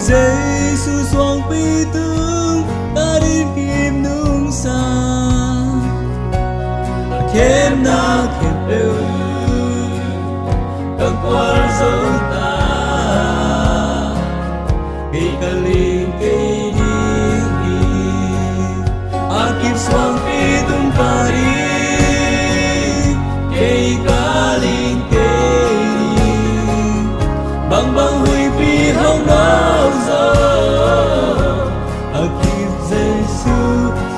Giêsu xoang pi tương ta đi kim nung sa khem na khem đều các quan dấu ta cây cà linh cây đi akip xoang pi tương ta đi cây cà linh cây bang bang hui pi hong nao zo akip Giêsu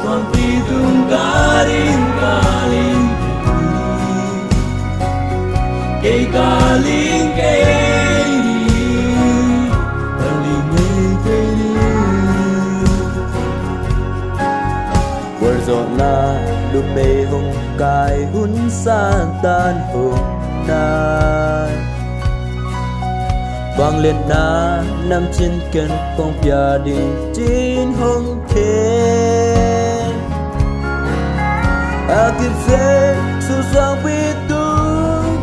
xoang pi tương cà linh cây cà linh cây na lúc bê hùng cài hun san tan hùng na vang lên na nằm trên kênh phong bia đình trên hông khen a kịp dễ su sang bi tu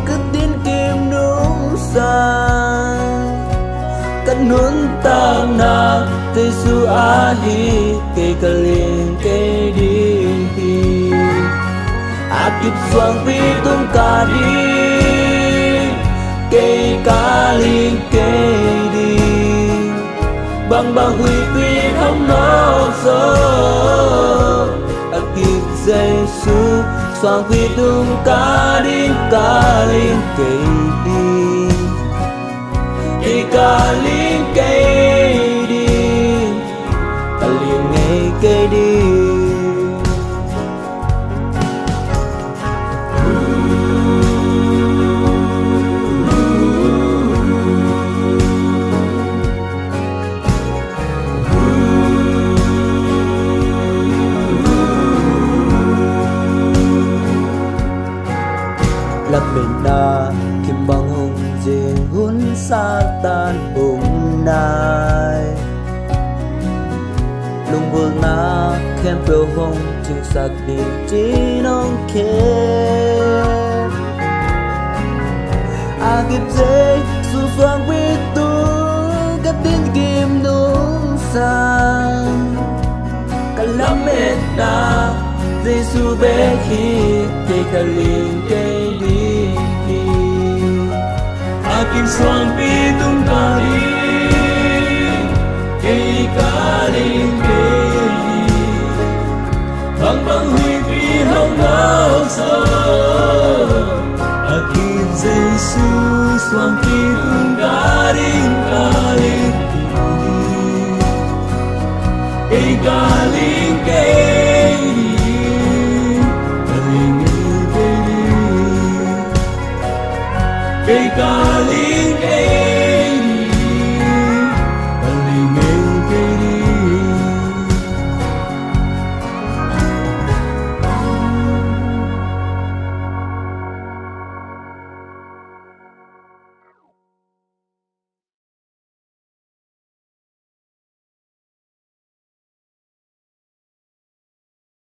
cất tin kim nung san cất nún tang na tây su a hi cây cà linh cây đi akip xoang pi tung ca đi cây cà linh cây đi bang bang hui pi không nóc gió akip Giêsu xoang pi tung ca linh cây đi cây cà linh cây đi cà linh ngay cây đi lập bên na kim băng hùng dền hun sa tan hùng nai lung buồn na khem pro hùng chừng sạc đi chỉ nông khem a kịp dây su xoang quy tu gấp tin kim nung sang cả lắm mệt na Giêsu bé khi cây cà linh cây đi akip xoang pi tung ca đi cây cà linh cây đi bang bang hui pi hong nao zo akip Giêsu xoang pi tung ca linh cây cà linh cây cây cà linh cây